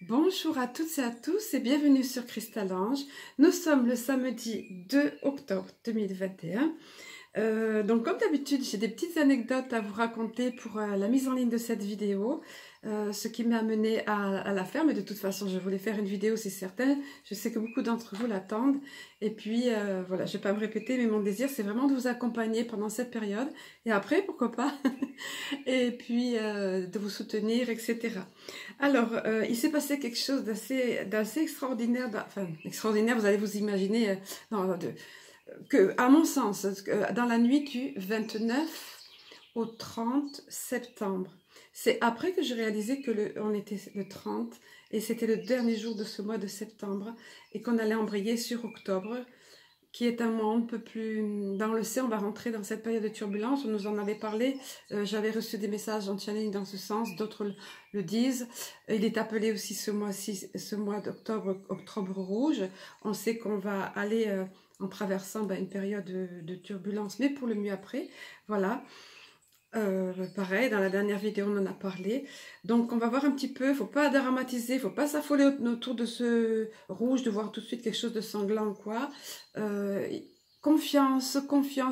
Bonjour à toutes et à tous et bienvenue sur Crystalange. Nous sommes le samedi 2 octobre 2021. Donc comme d'habitude, j'ai des petites anecdotes à vous raconter pour la mise en ligne de cette vidéo, ce qui m'a amené à la faire, mais de toute façon je voulais faire une vidéo, c'est certain. Je sais que beaucoup d'entre vous l'attendent et puis voilà, je ne vais pas me répéter, mais mon désir c'est vraiment de vous accompagner pendant cette période et après pourquoi pas et puis de vous soutenir, etc. Alors il s'est passé quelque chose d'assez extraordinaire, enfin extraordinaire, vous allez vous imaginer, que, à mon sens, dans la nuit du 29 au 30 septembre. C'est après que j'ai réalisé que on était le 30 et c'était le dernier jour de ce mois de septembre et qu'on allait embrayer sur octobre, qui est un mois un peu plus... Dans le C, on va rentrer dans cette période de turbulence, on nous en avait parlé, j'avais reçu des messages en channeling dans ce sens, d'autres le disent. Il est appelé aussi ce mois d'octobre, octobre rouge. On sait qu'on va aller... en traversant une période de turbulence, mais pour le mieux après, voilà. Pareil, dans la dernière vidéo, on en a parlé. Donc, on va voir un petit peu, il ne faut pas dramatiser, il ne faut pas s'affoler autour de ce rouge, de voir tout de suite quelque chose de sanglant ou quoi. Confiance,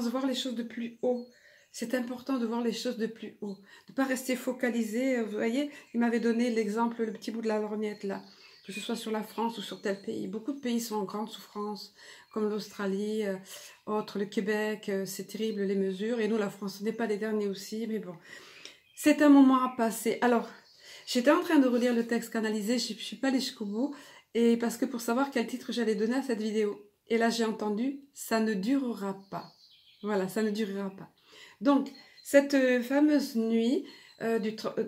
voir les choses de plus haut. C'est important de voir les choses de plus haut, de ne pas rester focalisé. Vous voyez, il m'avait donné l'exemple, le petit bout de la lorgnette là, que ce soit sur la France ou sur tel pays. Beaucoup de pays sont en grande souffrance, comme l'Australie, le Québec, c'est terrible les mesures. Et nous, la France, on n'est pas les derniers aussi, mais bon. C'est un moment à passer. Alors, j'étais en train de relire le texte canalisé, je ne suis pas allée jusqu'au bout, et parce que pour savoir quel titre j'allais donner à cette vidéo. Et là, j'ai entendu, ça ne durera pas. Voilà, ça ne durera pas. Donc, cette fameuse nuit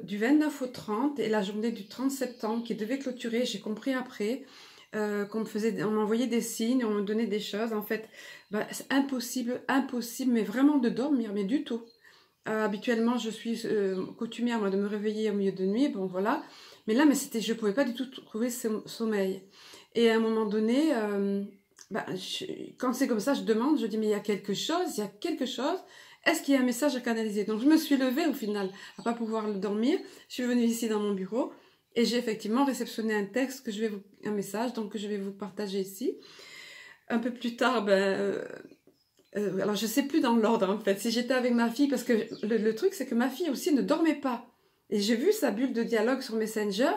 du 29 au 30 et la journée du 30 septembre qui devait clôturer, j'ai compris après on m'envoyait des signes, on me donnait des choses. En fait, c'est impossible, mais vraiment de dormir, mais du tout. Habituellement, je suis coutumière moi, de me réveiller au milieu de nuit, bon voilà. Mais là, je ne pouvais pas du tout trouver sommeil. Et à un moment donné... quand c'est comme ça, je demande, je dis mais il y a quelque chose, est-ce qu'il y a un message à canaliser? Donc je me suis levée au final, à pas pouvoir dormir, je suis venue ici dans mon bureau et j'ai effectivement réceptionné un texte un message donc que je vais vous partager ici. Un peu plus tard, alors je sais plus dans l'ordre en fait, si j'étais avec ma fille, parce que le truc c'est que ma fille aussi ne dormait pas. Et j'ai vu sa bulle de dialogue sur Messenger,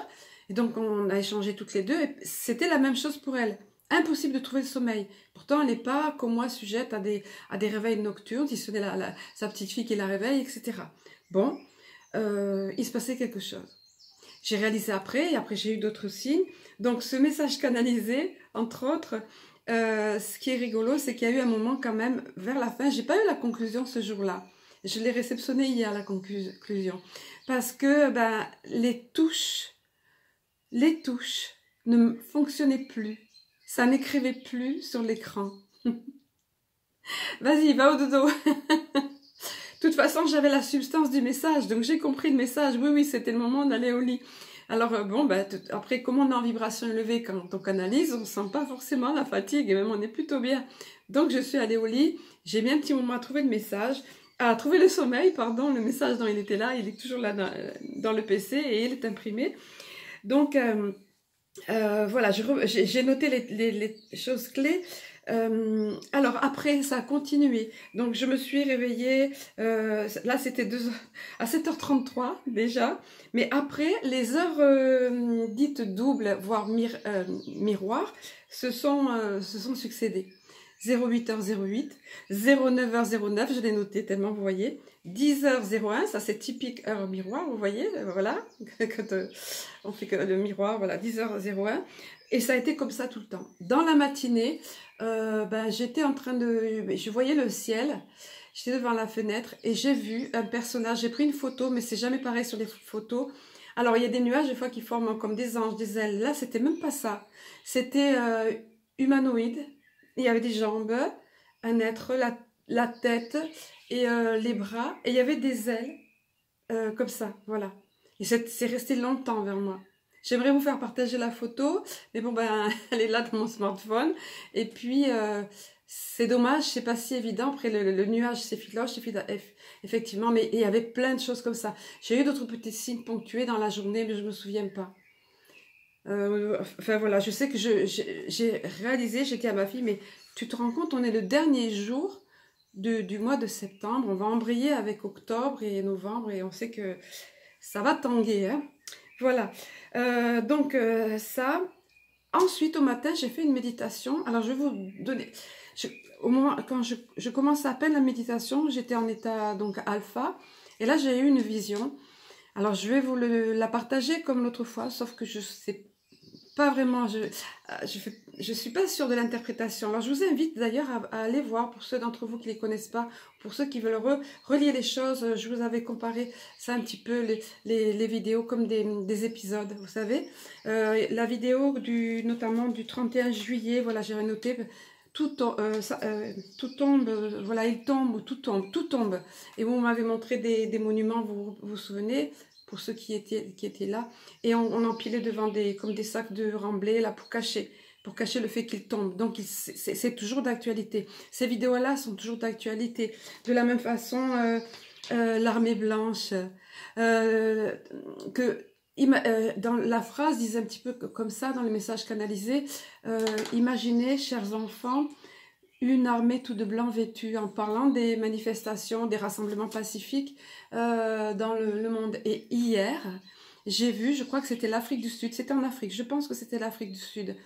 et donc on a échangé toutes les deux, et c'était la même chose pour elle. Impossible de trouver le sommeil. Pourtant, elle n'est pas, comme moi, sujette à des réveils nocturnes, si ce n'est sa petite fille qui la réveille, etc. Bon, il se passait quelque chose. J'ai réalisé après, et après j'ai eu d'autres signes. Donc, ce message canalisé, entre autres, ce qui est rigolo, c'est qu'il y a eu un moment quand même, vers la fin, j'ai pas eu la conclusion ce jour-là. Je l'ai réceptionné hier, la conclusion. Parce que les touches ne fonctionnaient plus. Ça n'écrivait plus sur l'écran. Vas-y, va au dodo. De toute façon, j'avais la substance du message, donc j'ai compris le message. Oui, c'était le moment d'aller au lit. Alors, après, comme on est en vibration élevée quand on canalise, on ne sent pas forcément la fatigue, et même on est plutôt bien. Donc, je suis allée au lit, j'ai mis un petit moment à trouver le message, à trouver le sommeil, pardon, le message dont il était là, il est toujours là dans le PC et il est imprimé. Donc... voilà, j'ai noté les choses clés. Alors après, ça a continué. Donc je me suis réveillée, là c'était à 7h33 déjà. Mais après, les heures dites doubles, voire miroir, se sont succédées. 08h08, 09h09, je l'ai noté tellement vous voyez, 10h01, ça c'est typique heure miroir, vous voyez, voilà, quand on fait que le miroir, voilà, 10h01, et ça a été comme ça tout le temps. Dans la matinée, j'étais en train je voyais le ciel, j'étais devant la fenêtre et j'ai vu un personnage, j'ai pris une photo, mais c'est jamais pareil sur les photos. Alors il y a des nuages des fois qui forment comme des anges, des ailes, là c'était même pas ça, c'était humanoïde. Il y avait des jambes, un être, la tête et les bras. Et il y avait des ailes, comme ça, voilà. Et c'est resté longtemps vers moi. J'aimerais vous faire partager la photo, mais bon, elle est là dans mon smartphone. Et puis, c'est dommage, c'est pas si évident. Après, le nuage s'effiloche, effectivement, mais il y avait plein de choses comme ça. J'ai eu d'autres petits signes ponctués dans la journée, mais je me souviens pas. Enfin voilà, je sais que j'ai réalisé, j'ai dit à ma fille, mais tu te rends compte, on est le dernier jour du mois de septembre, on va embrayer avec octobre et novembre et on sait que ça va tanguer, hein. Voilà, ça. Ensuite, au matin, j'ai fait une méditation. Alors, je vais vous donner... au moment, quand je commence à peine la méditation, j'étais en état donc alpha. Et là, j'ai eu une vision. Alors, je vais vous la partager comme l'autre fois, sauf que je sais pas vraiment, je suis pas sûre de l'interprétation. Alors, je vous invite d'ailleurs à aller voir, pour ceux d'entre vous qui les connaissent pas, pour ceux qui veulent relier les choses. Je vous avais comparé ça un petit peu, les vidéos comme des épisodes, vous savez. La vidéo notamment du 31 juillet, voilà, j'ai noté... Tout tombe, voilà, il tombe, tout tombe. Et vous m'avez montré des monuments, vous vous souvenez, pour ceux qui étaient là. Et on empilait devant comme des sacs de remblai, là, pour cacher le fait qu'il tombe. Donc, c'est toujours d'actualité. Ces vidéos-là sont toujours d'actualité. De la même façon, l'armée blanche, dans la phrase disait un petit peu comme ça dans le message canalisé, imaginez, chers enfants, une armée tout de blanc vêtue, en parlant des manifestations, des rassemblements pacifiques dans le monde. Et hier, j'ai vu, je crois que c'était l'Afrique du Sud, c'était en Afrique, je pense que c'était l'Afrique du Sud.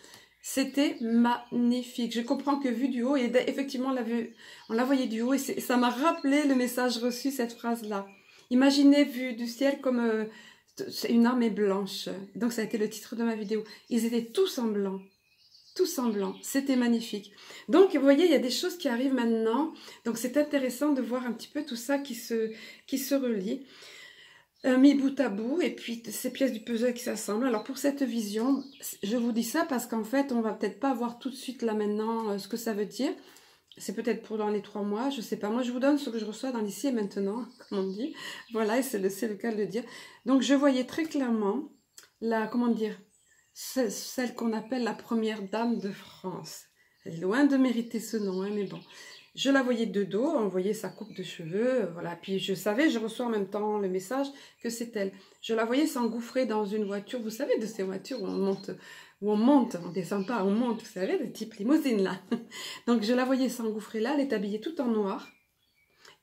C'était magnifique. Je comprends que vu du haut, et effectivement on l'a voyé du haut, et ça m'a rappelé le message reçu, cette phrase-là. Imaginez vu du ciel comme... c'est une armée blanche. Donc ça a été le titre de ma vidéo. Ils étaient tous en blanc. Tous en blanc. C'était magnifique. Donc vous voyez, il y a des choses qui arrivent maintenant. Donc c'est intéressant de voir un petit peu tout ça qui se relie. Mis bout à bout. Et puis ces pièces du puzzle qui s'assemblent. Alors pour cette vision, je vous dis ça parce qu'en fait, on va peut-être pas voir tout de suite là maintenant ce que ça veut dire. C'est peut-être pour dans les 3 mois, je sais pas. Moi, je vous donne ce que je reçois dans l'ici et maintenant, comme on dit. Voilà, et c'est le cas de le dire. Donc, je voyais très clairement comment dire, celle qu'on appelle la première dame de France. Elle est loin de mériter ce nom, hein, mais bon. Je la voyais de dos, on voyait sa coupe de cheveux, voilà. Puis je savais, je reçois en même temps le message que c'est elle. Je la voyais s'engouffrer dans une voiture, vous savez, de ces voitures où on monte, on descend pas, on monte, vous savez, le type limousine là. Donc je la voyais s'engouffrer là, elle est habillée tout en noir.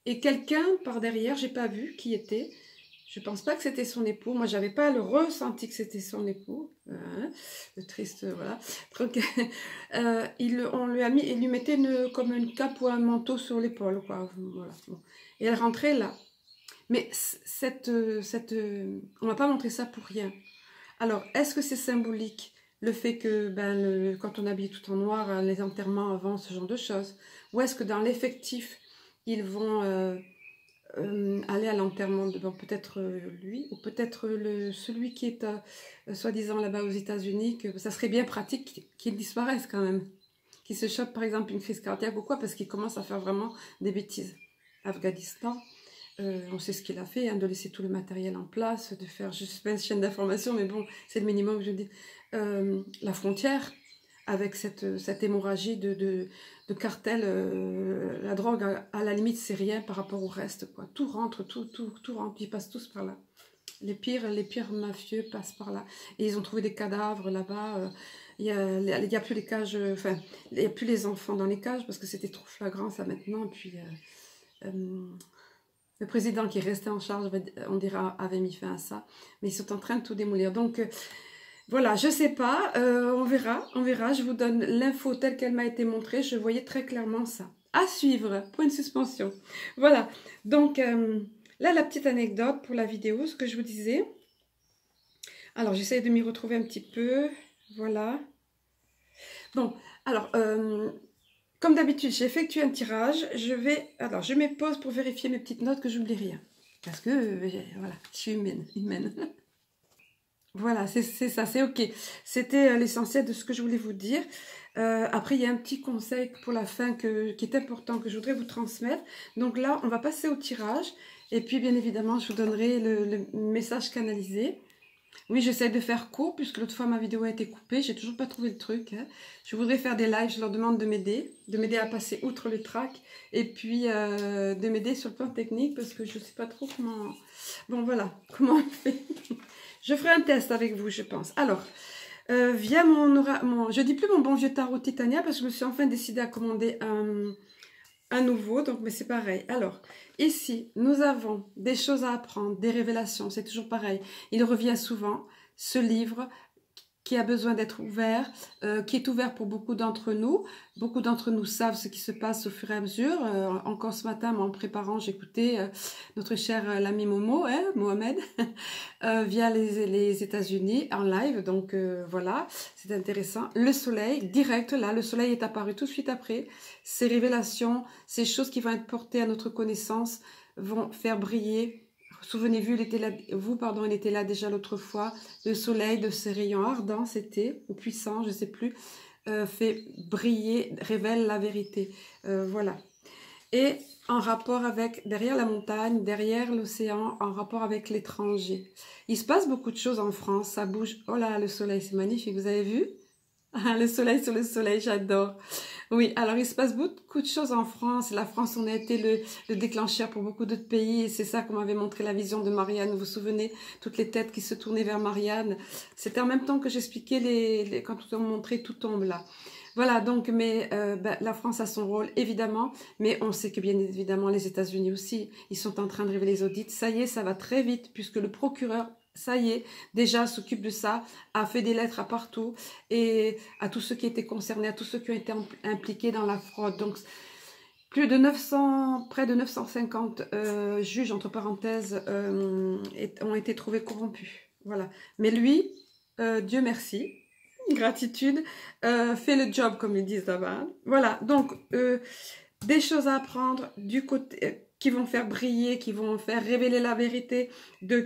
Et quelqu'un par derrière, j'ai pas vu qui était. Je pense pas que c'était son époux. Moi, j'avais pas le ressenti que c'était son époux. Le triste, voilà. Donc, il lui mettait comme une cape ou un manteau sur l'épaule, quoi. Voilà. Bon. Et elle rentrait là. Mais on m'a pas montré ça pour rien. Alors, est-ce que c'est symbolique? Le fait que quand on habille tout en noir, les enterrements avant, ce genre de choses. Ou est-ce que dans l'effectif, ils vont aller à l'enterrement de peut-être lui, ou peut-être celui qui est soi-disant là-bas aux États-Unis, que ça serait bien pratique qu'il disparaisse quand même. Qu'il se chope par exemple une crise cardiaque ou quoi, parce qu'il commence à faire vraiment des bêtises. Afghanistan. On sait ce qu'il a fait, hein, de laisser tout le matériel en place, de faire, je sais pas, une chaîne d'information, mais bon, c'est le minimum que je dis. La frontière, avec cette hémorragie de cartel, la drogue, à la limite, c'est rien par rapport au reste, quoi. Tout rentre, tout rentre, ils passent tous par là. Les pires mafieux passent par là. Et ils ont trouvé des cadavres là-bas. Il y a plus les cages, enfin, il n'y a plus les enfants dans les cages, parce que c'était trop flagrant, ça, maintenant. Et puis... le président qui est resté en charge, on dira, avait mis fin à ça. Mais ils sont en train de tout démolir. Donc, voilà, je sais pas. On verra. Je vous donne l'info telle qu'elle m'a été montrée. Je voyais très clairement ça. À suivre. Point de suspension. Voilà. Donc, là, la petite anecdote pour la vidéo, ce que je vous disais. Alors, j'essaie de m'y retrouver un petit peu. Voilà. Bon, alors... comme d'habitude, j'ai effectué un tirage. Je mets pause pour vérifier mes petites notes que j'oublie rien. Parce que, voilà, je suis humaine. Voilà, c'est ça, c'est ok. C'était l'essentiel de ce que je voulais vous dire. Après, il y a un petit conseil pour la fin qui est important, que je voudrais vous transmettre. Donc là, on va passer au tirage. Et puis, bien évidemment, je vous donnerai le message canalisé. Oui, j'essaie de faire court, puisque l'autre fois, ma vidéo a été coupée. J'ai toujours pas trouvé le truc. Hein. Je voudrais faire des lives. Je leur demande de m'aider à passer outre le track. Et puis, de m'aider sur le plan technique, parce que je sais pas trop comment... Bon, voilà, comment on fait. Je ferai un test avec vous, je pense. Alors, Via je dis plus mon bon vieux tarot Titania parce que je me suis enfin décidée à commander un nouveau, donc mais c'est pareil. Alors, ici, nous avons des choses à apprendre, des révélations, c'est toujours pareil. Il revient souvent, ce livre qui a besoin d'être ouvert, qui est ouvert pour beaucoup d'entre nous. Beaucoup d'entre nous savent ce qui se passe au fur et à mesure. Encore ce matin, en préparant, j'écoutais notre cher l'ami Momo, hein, Mohamed, via les États-Unis en live. Donc voilà, c'est intéressant. Le soleil, direct là, le soleil est apparu tout de suite après. Ces révélations, ces choses qui vont être portées à notre connaissance vont faire briller. Souvenez-vous, il était là déjà l'autre fois. Le soleil de ses rayons ardents, c'était, ou puissants, je ne sais plus, fait briller, révèle la vérité. Voilà. Et en rapport avec, derrière la montagne, derrière l'océan, en rapport avec l'étranger. Il se passe beaucoup de choses en France, ça bouge. Oh là, le soleil, c'est magnifique, vous avez vu? Le soleil sur le soleil, j'adore. Oui, alors il se passe beaucoup de choses en France. La France, on a été le déclencheur pour beaucoup d'autres pays. Et c'est ça qu'on m'avait montré la vision de Marianne. Vous vous souvenez, toutes les têtes qui se tournaient vers Marianne. C'était en même temps que j'expliquais quand on montrait tout tombe là. Voilà, donc, mais la France a son rôle, évidemment, mais on sait que bien évidemment les États-Unis aussi, ils sont en train de révéler les audits. Ça y est, ça va très vite, puisque le procureur, ça y est, déjà s'occupe de ça, a fait des lettres à partout, et à tous ceux qui étaient concernés, à tous ceux qui ont été impliqués dans la fraude. Donc, plus de 900, près de 950 juges, entre parenthèses, ont été trouvés corrompus. Voilà. Mais lui, Dieu merci, gratitude, fait le job, comme ils disent là-bas. Voilà, donc, des choses à apprendre du côté... qui vont faire briller, qui vont faire révéler la vérité,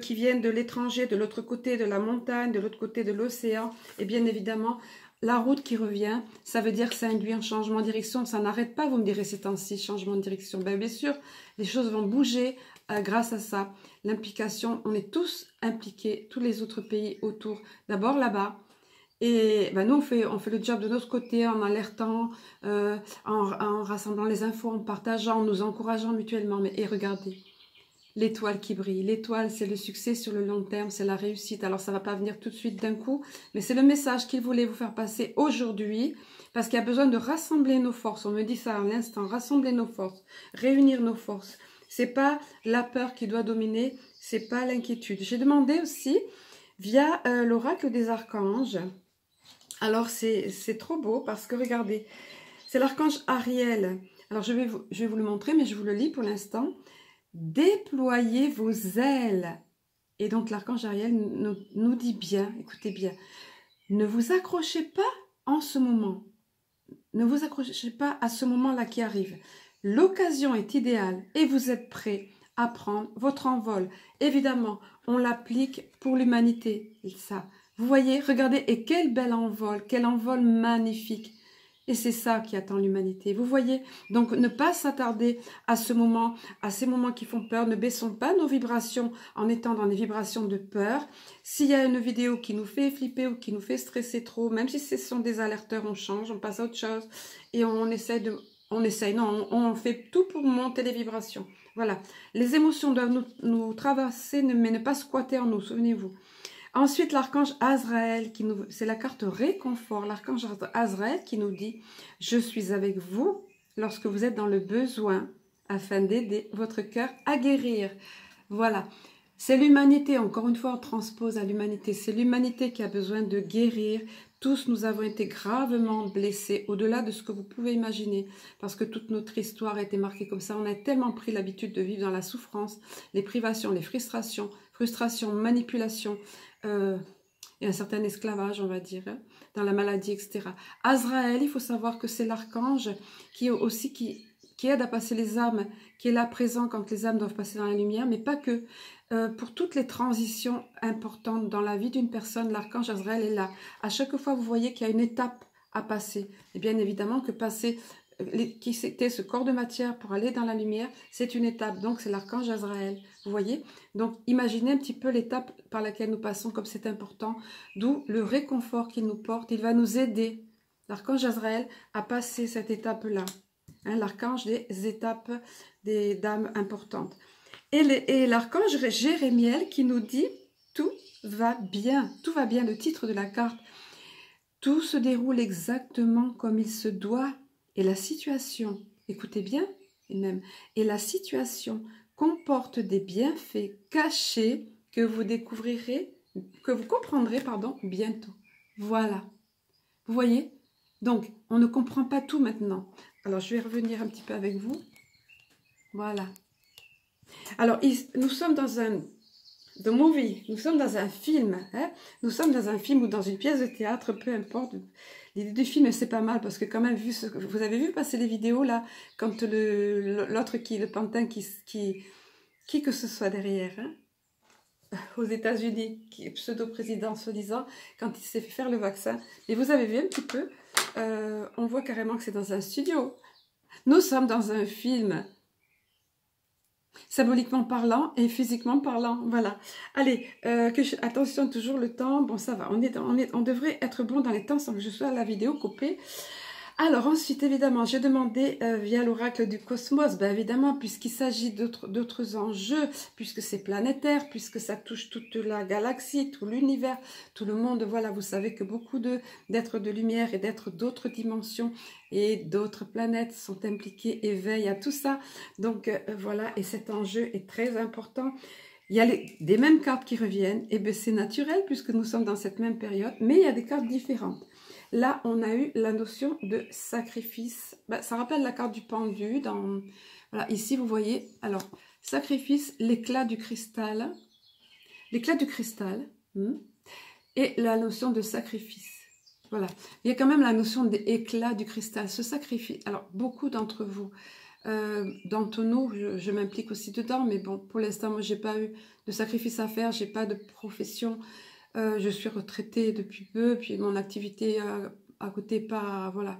qui viennent de l'étranger, de l'autre côté de la montagne, de l'autre côté de l'océan. Et bien évidemment, la route qui revient, ça veut dire que ça induit un changement de direction. Ça n'arrête pas, vous me direz, c'est ainsi, changement de direction. Ben, bien sûr, les choses vont bouger grâce à ça. L'implication, on est tous impliqués, tous les autres pays autour. D'abord là-bas. Et ben nous, on fait le job de notre côté en alertant, en rassemblant les infos, en partageant, en nous encourageant mutuellement. Et regardez, l'étoile qui brille. L'étoile, c'est le succès sur le long terme, c'est la réussite. Alors, ça ne va pas venir tout de suite d'un coup, mais c'est le message qu'il voulait vous faire passer aujourd'hui, parce qu'il y a besoin de rassembler nos forces. On me dit ça à l'instant, rassembler nos forces, réunir nos forces. C'est pas la peur qui doit dominer, c'est pas l'inquiétude. J'ai demandé aussi, via l'oracle des archanges. Alors, c'est trop beau parce que, regardez, c'est l'archange Ariel. Alors, je vais vous le montrer, mais je vous le lis pour l'instant. Déployez vos ailes. Et donc, l'archange Ariel nous dit bien, écoutez bien, ne vous accrochez pas en ce moment. Ne vous accrochez pas à ce moment-là qui arrive. L'occasion est idéale et vous êtes prêts à prendre votre envol. Évidemment, on l'applique pour l'humanité, ça. Vous voyez, regardez, et quel bel envol magnifique. Et c'est ça qui attend l'humanité. Vous voyez, donc ne pas s'attarder à ces moments qui font peur. Ne baissons pas nos vibrations en étant dans des vibrations de peur. S'il y a une vidéo qui nous fait flipper ou qui nous fait stresser trop, même si ce sont des alerteurs, on change, on passe à autre chose et on fait tout pour monter les vibrations. Voilà, les émotions doivent nous traverser, mais ne pas squatter en nous, souvenez-vous. Ensuite, l'archange Azraël, c'est la carte réconfort, l'archange Azraël qui nous dit « Je suis avec vous lorsque vous êtes dans le besoin afin d'aider votre cœur à guérir. » Voilà, c'est l'humanité, encore une fois on transpose à l'humanité, c'est l'humanité qui a besoin de guérir. Tous nous avons été gravement blessés, au-delà de ce que vous pouvez imaginer, parce que toute notre histoire a été marquée comme ça. On a tellement pris l'habitude de vivre dans la souffrance, les privations, les frustrations, manipulation, et un certain esclavage, on va dire, hein, dans la maladie, etc. Azraël, il faut savoir que c'est l'archange qui aide à passer les âmes, qui est là présent quand les âmes doivent passer dans la lumière, mais pas que. Pour toutes les transitions importantes dans la vie d'une personne, l'archange Azraël est là. À chaque fois, vous voyez qu'il y a une étape à passer. Et bien évidemment que passer, qui c'était ce corps de matière pour aller dans la lumière, c'est une étape. Donc c'est l'archange Azraël. Vous voyez? Donc imaginez un petit peu l'étape par laquelle nous passons, comme c'est important. D'où le réconfort qu'il nous porte. Il va nous aider, l'archange Azraël, à passer cette étape-là. Hein, l'archange des étapes des dames importantes. Et l'archange Jérémiel qui nous dit « Tout va bien ». Tout va bien, le titre de la carte. Tout se déroule exactement comme il se doit et la situation, écoutez bien, et la situation comporte des bienfaits cachés que vous découvrirez, que vous comprendrez, pardon, bientôt. Voilà. Vous voyez? Donc, on ne comprend pas tout maintenant. Alors, je vais revenir un petit peu avec vous. Voilà. Alors, nous sommes dans un... The movie, nous sommes dans un film, hein? Nous sommes dans un film ou dans une pièce de théâtre, peu importe. L'idée du film, c'est pas mal parce que quand même, vous avez vu passer les vidéos là, quand l'autre le pantin qui que ce soit derrière, hein? Aux États-Unis, qui est pseudo-président soi-disant, quand il s'est fait faire le vaccin. Et vous avez vu un petit peu, on voit carrément que c'est dans un studio. Nous sommes dans un film. Symboliquement parlant et physiquement parlant, voilà. Allez, attention, toujours le temps, bon ça va, on devrait être bon dans les temps sans que je sois à la vidéo coupée. Alors ensuite, évidemment, j'ai demandé via l'oracle du cosmos, ben évidemment, puisqu'il s'agit d'autres enjeux, puisque c'est planétaire, puisque ça touche toute la galaxie, tout l'univers, tout le monde, voilà, vous savez que beaucoup d'êtres de lumière et d'êtres d'autres dimensions et d'autres planètes sont impliqués et veillent à tout ça. Donc voilà, et cet enjeu est très important. Il y a des mêmes cartes qui reviennent, et bien c'est naturel puisque nous sommes dans cette même période, mais il y a des cartes différentes. Là, on a eu la notion de sacrifice. Ben, ça rappelle la carte du pendu. Voilà, ici, vous voyez, alors, sacrifice, l'éclat du cristal. L'éclat du cristal. Et la notion de sacrifice. Voilà. Il y a quand même la notion d'éclat du cristal. Ce sacrifice. Alors, beaucoup d'entre vous, d'entre nous, je m'implique aussi dedans, mais bon, pour l'instant, moi, j'ai pas eu de sacrifice à faire. J'ai pas de profession. Je suis retraitée depuis peu, puis mon activité à côté pas, voilà,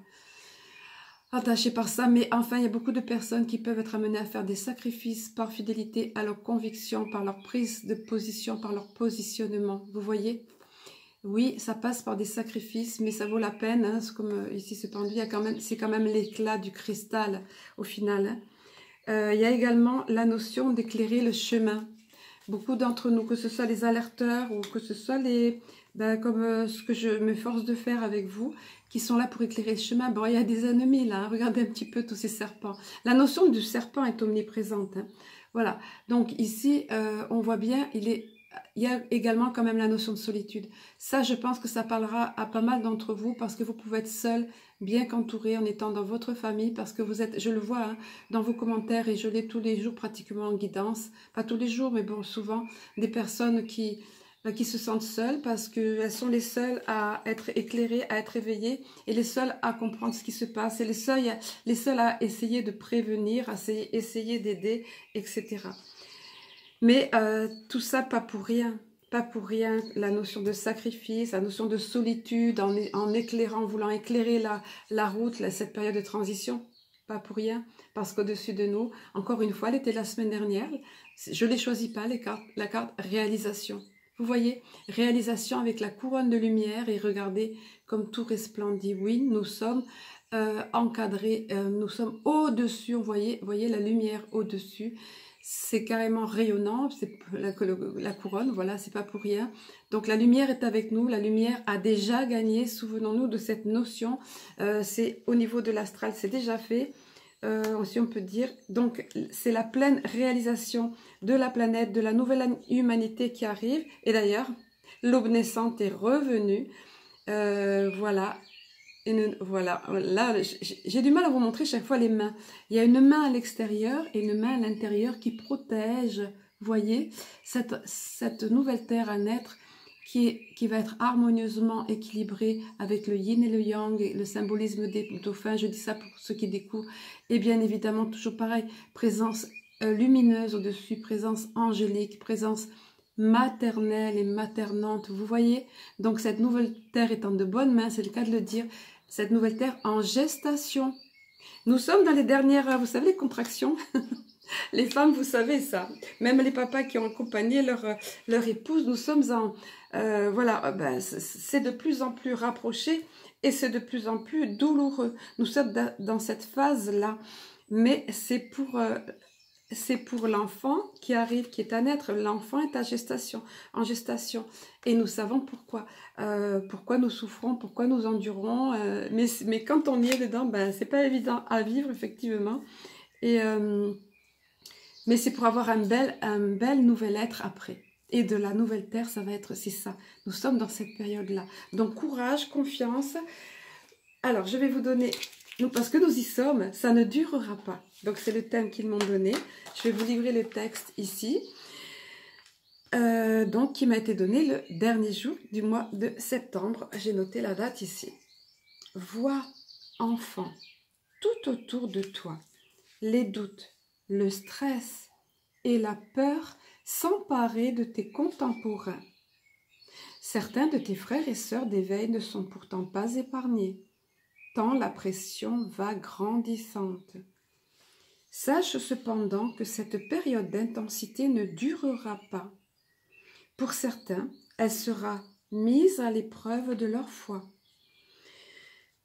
attachée par ça. Mais enfin, il y a beaucoup de personnes qui peuvent être amenées à faire des sacrifices par fidélité à leurs convictions, par leur prise de position, par leur positionnement. Vous voyez? Oui, ça passe par des sacrifices, mais ça vaut la peine. Hein, comme ici, ce pendu, c'est quand même l'éclat du cristal au final. Hein. Il y a également la notion d'éclairer le chemin. Beaucoup d'entre nous, que ce soit les alerteurs ou que ce soit comme ce que je m'efforce de faire avec vous, qui sont là pour éclairer le chemin. Bon, il y a des ennemis là, hein, regardez un petit peu tous ces serpents. La notion du serpent est omniprésente. Hein. Voilà, donc ici, on voit bien, il y a également quand même la notion de solitude. Ça, je pense que ça parlera à pas mal d'entre vous parce que vous pouvez être seul, bien qu'entouré en étant dans votre famille, parce que vous êtes, je le vois hein, dans vos commentaires et je l'ai tous les jours pratiquement en guidance, pas tous les jours, mais bon, souvent, des personnes qui se sentent seules parce qu'elles sont les seules à être éclairées, à être éveillées et les seules à comprendre ce qui se passe et les seules à essayer de prévenir, à essayer d'aider, etc. Mais tout ça, pas pour rien. Pas pour rien, la notion de sacrifice, la notion de solitude, en éclairant, voulant éclairer la route, cette période de transition. Pas pour rien, parce qu'au-dessus de nous, encore une fois, elle était la semaine dernière, je ne les choisis pas, la carte réalisation. Vous voyez, réalisation avec la couronne de lumière et regardez comme tout resplendit. Oui, nous sommes encadrés, nous sommes au-dessus, vous voyez la lumière au-dessus. C'est carrément rayonnant, c'est la couronne, voilà, c'est pas pour rien. Donc la lumière est avec nous, la lumière a déjà gagné, souvenons-nous de cette notion, c'est au niveau de l'astral, c'est déjà fait, si on peut dire. Donc c'est la pleine réalisation de la planète, de la nouvelle humanité qui arrive, et d'ailleurs, l'aube naissante est revenue, voilà. Et voilà, là, j'ai du mal à vous montrer chaque fois les mains. Il y a une main à l'extérieur et une main à l'intérieur qui protège, voyez, cette nouvelle terre à naître qui va être harmonieusement équilibrée avec le yin et le yang, et le symbolisme des dauphins, je dis ça pour ceux qui découvrent. Et bien évidemment, toujours pareil, présence lumineuse au-dessus, présence angélique, présence maternelle et maternante, vous voyez. Donc cette nouvelle terre étant de bonnes mains, c'est le cas de le dire, cette nouvelle terre en gestation. Nous sommes dans les dernières, vous savez, les contractions. Les femmes, vous savez ça. Même les papas qui ont accompagné leur épouse, nous sommes en... voilà, c'est de plus en plus rapproché et c'est de plus en plus douloureux. Nous sommes dans cette phase-là, mais c'est pour... c'est pour l'enfant qui arrive, qui est à naître. L'enfant est en gestation. Et nous savons pourquoi. Pourquoi nous souffrons, pourquoi nous endurons. Mais quand on y est dedans, ben, c'est pas évident à vivre, effectivement. Mais c'est pour avoir un bel nouvel être après. Et de la nouvelle terre, ça va être, c'est ça. Nous sommes dans cette période-là. Donc, courage, confiance. Alors, je vais vous donner... Parce que nous y sommes, ça ne durera pas. Donc, c'est le thème qu'ils m'ont donné. Je vais vous livrer le texte ici. Donc, qui m'a été donné le dernier jour du mois de septembre. J'ai noté la date ici. Vois, enfant, tout autour de toi, les doutes, le stress et la peur s'emparer de tes contemporains. Certains de tes frères et sœurs d'éveil ne sont pourtant pas épargnés, tant la pression va grandissante. Sache cependant que cette période d'intensité ne durera pas. Pour certains, elle sera mise à l'épreuve de leur foi,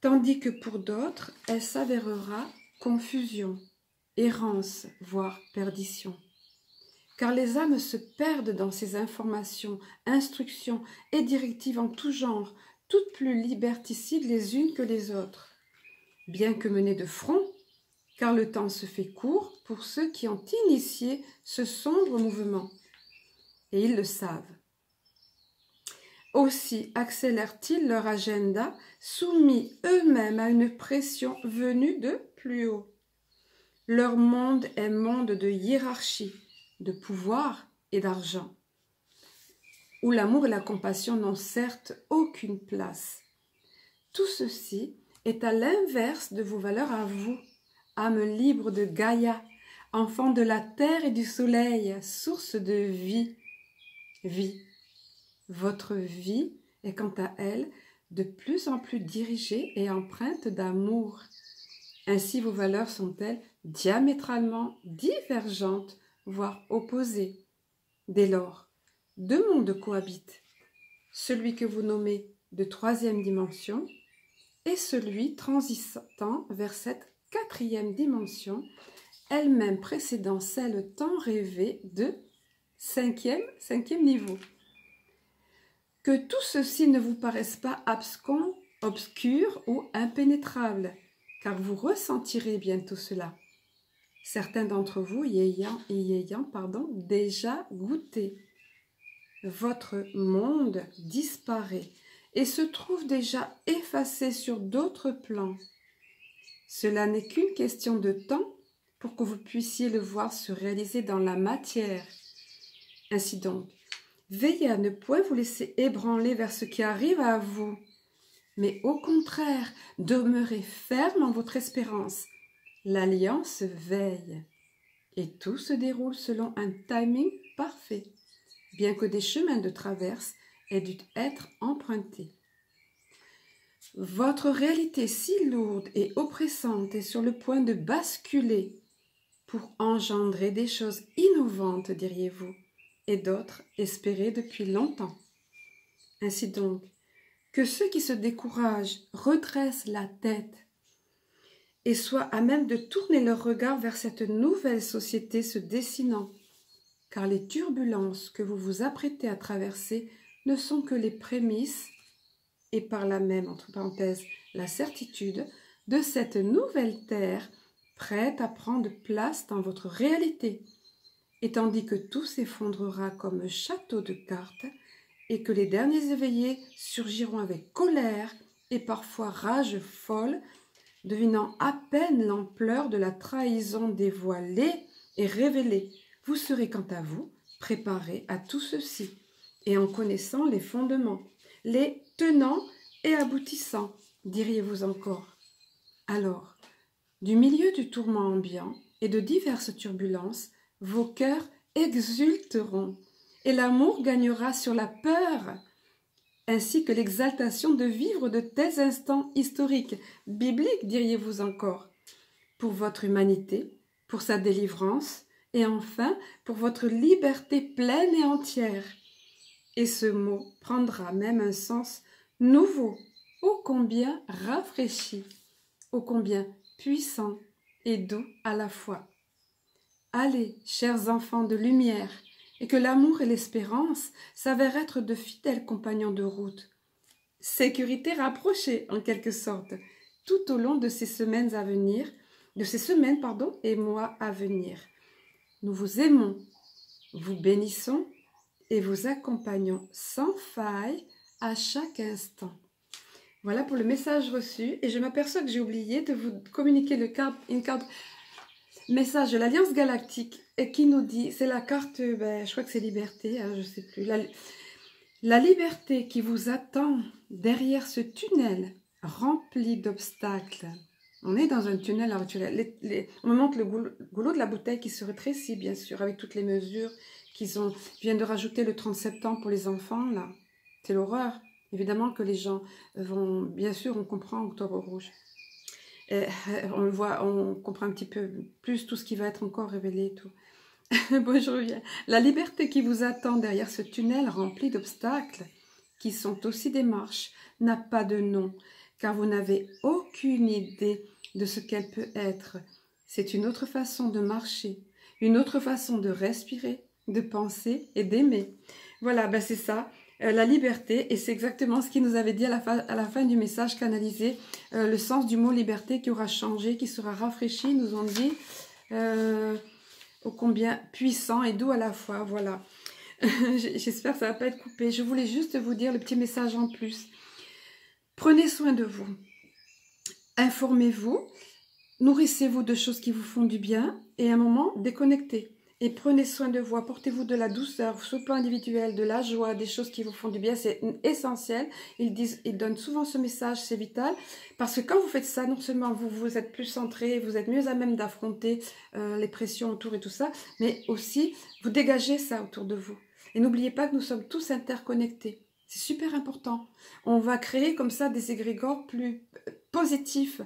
tandis que pour d'autres, elle s'avérera confusion, errance, voire perdition. Car les âmes se perdent dans ces informations, instructions et directives en tout genre, toutes plus liberticides les unes que les autres. Bien que menées de front, car le temps se fait court pour ceux qui ont initié ce sombre mouvement. Et ils le savent. Aussi accélèrent-ils leur agenda, soumis eux-mêmes à une pression venue de plus haut. Leur monde est monde de hiérarchie, de pouvoir et d'argent, où l'amour et la compassion n'ont certes aucune place. Tout ceci est à l'inverse de vos valeurs à vous, âme libre de Gaïa, enfant de la terre et du soleil, source de vie. Vie. Votre vie est quant à elle de plus en plus dirigée et empreinte d'amour. Ainsi vos valeurs sont-elles diamétralement divergentes, voire opposées. Dès lors, deux mondes cohabitent, celui que vous nommez de troisième dimension et celui transitant vers cette quatrième dimension, elle-même précédant celle tant rêvée de cinquième niveau. Que tout ceci ne vous paraisse pas abscon, obscur ou impénétrable, car vous ressentirez bientôt cela. Certains d'entre vous y ayant déjà goûté. Votre monde disparaît et se trouve déjà effacé sur d'autres plans. Cela n'est qu'une question de temps pour que vous puissiez le voir se réaliser dans la matière. Ainsi donc, veillez à ne point vous laisser ébranler vers ce qui arrive à vous, mais au contraire, demeurez ferme en votre espérance. L'alliance veille, et tout se déroule selon un timing parfait, bien que des chemins de traverse aient dû être empruntés. Votre réalité si lourde et oppressante est sur le point de basculer pour engendrer des choses innovantes, diriez-vous, et d'autres espérées depuis longtemps. Ainsi donc, que ceux qui se découragent redressent la tête et soient à même de tourner leur regard vers cette nouvelle société se dessinant, car les turbulences que vous vous apprêtez à traverser ne sont que les prémices, et par là même, entre parenthèses, la certitude de cette nouvelle terre prête à prendre place dans votre réalité, et tandis que tout s'effondrera comme un château de cartes, et que les derniers éveillés surgiront avec colère et parfois rage folle, devinant à peine l'ampleur de la trahison dévoilée et révélée, vous serez quant à vous préparés à tout ceci, et en connaissant les fondements, les tenants et aboutissants, diriez-vous encore. Alors, du milieu du tourment ambiant et de diverses turbulences, vos cœurs exulteront, et l'amour gagnera sur la peur, ainsi que l'exaltation de vivre de tels instants historiques, bibliques, diriez-vous encore, pour votre humanité, pour sa délivrance, et enfin pour votre liberté pleine et entière. Et ce mot prendra même un sens nouveau, ô combien rafraîchi, ô combien puissant et doux à la fois. Allez, chers enfants de lumière, et que l'amour et l'espérance s'avèrent être de fidèles compagnons de route. Sécurité rapprochée, en quelque sorte, tout au long de ces semaines à venir, et mois à venir. Nous vous aimons, vous bénissons et vous accompagnons sans faille à chaque instant. Voilà pour le message reçu. Et je m'aperçois que j'ai oublié de vous communiquer une carte message de l'Alliance Galactique et qui nous dit, c'est la carte, je crois que c'est liberté, hein, je ne sais plus. La liberté qui vous attend derrière ce tunnel rempli d'obstacles. On est dans un tunnel, on me montre le goulot de la bouteille qui se rétrécit, bien sûr, avec toutes les mesures qu'ils viennent de rajouter le 30 septembre pour les enfants, là. C'est l'horreur. Évidemment que les gens vont, bien sûr, on comprend Octobre Rouge. On le voit, on comprend un petit peu plus tout ce qui va être encore révélé. Tout. Bon, je reviens. La liberté qui vous attend derrière ce tunnel rempli d'obstacles, qui sont aussi des marches, n'a pas de nom, car vous n'avez aucune idée de ce qu'elle peut être. C'est une autre façon de marcher, une autre façon de respirer, de penser et d'aimer. Voilà, c'est ça. La liberté, et c'est exactement ce qu'il nous avait dit à la fin du message canalisé, le sens du mot liberté qui aura changé, qui sera rafraîchi, nous ont dit, ô combien puissant et doux à la fois, voilà. J'espère que ça ne va pas être coupé. Je voulais juste vous dire le petit message en plus. Prenez soin de vous, informez-vous, nourrissez-vous de choses qui vous font du bien, et à un moment, déconnectez. Et prenez soin de vous, apportez-vous de la douceur, sur le plan individuel, de la joie, des choses qui vous font du bien, c'est essentiel. Ils donnent souvent ce message, c'est vital, parce que quand vous faites ça, non seulement vous êtes plus centré, vous êtes mieux à même d'affronter les pressions autour et tout ça, mais aussi vous dégagez ça autour de vous. Et n'oubliez pas que nous sommes tous interconnectés. C'est super important. On va créer comme ça des égrégores plus positifs.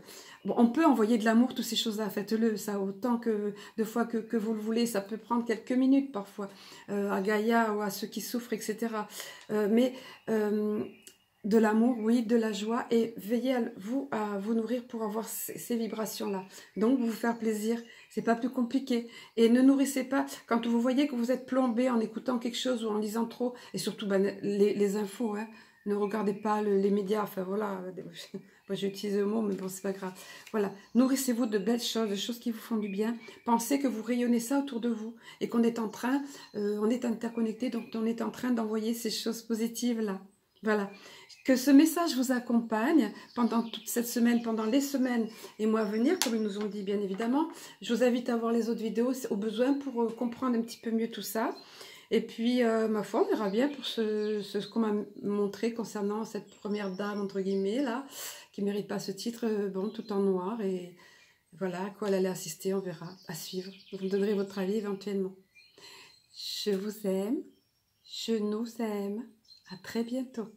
Bon, on peut envoyer de l'amour, toutes ces choses-là, faites-le, ça autant de fois que vous le voulez. Ça peut prendre quelques minutes parfois, à Gaïa ou à ceux qui souffrent, etc. De l'amour, oui, de la joie, et veillez à vous nourrir pour avoir ces vibrations-là. Donc, vous faire plaisir, c'est pas plus compliqué. Et ne nourrissez pas, quand vous voyez que vous êtes plombé en écoutant quelque chose ou en lisant trop, et surtout les infos, hein, ne regardez pas les médias, enfin voilà, moi j'utilise le mot, mais bon, c'est pas grave. Voilà, nourrissez-vous de belles choses, de choses qui vous font du bien. Pensez que vous rayonnez ça autour de vous, et qu'on est en train, on est interconnecté, donc on est en train d'envoyer ces choses positives-là. Voilà, que ce message vous accompagne pendant toute cette semaine, pendant les semaines et mois à venir, comme ils nous ont dit bien évidemment. Je vous invite à voir les autres vidéos au besoin pour comprendre un petit peu mieux tout ça. Et puis, ma foi, on verra bien pour ce qu'on m'a montré concernant cette première dame, entre guillemets, là, qui ne mérite pas ce titre, bon, tout en noir. Et voilà, à quoi elle allait assister, on verra, à suivre. Vous me donnerez votre avis éventuellement. Je vous aime, je nous aime. À très bientôt.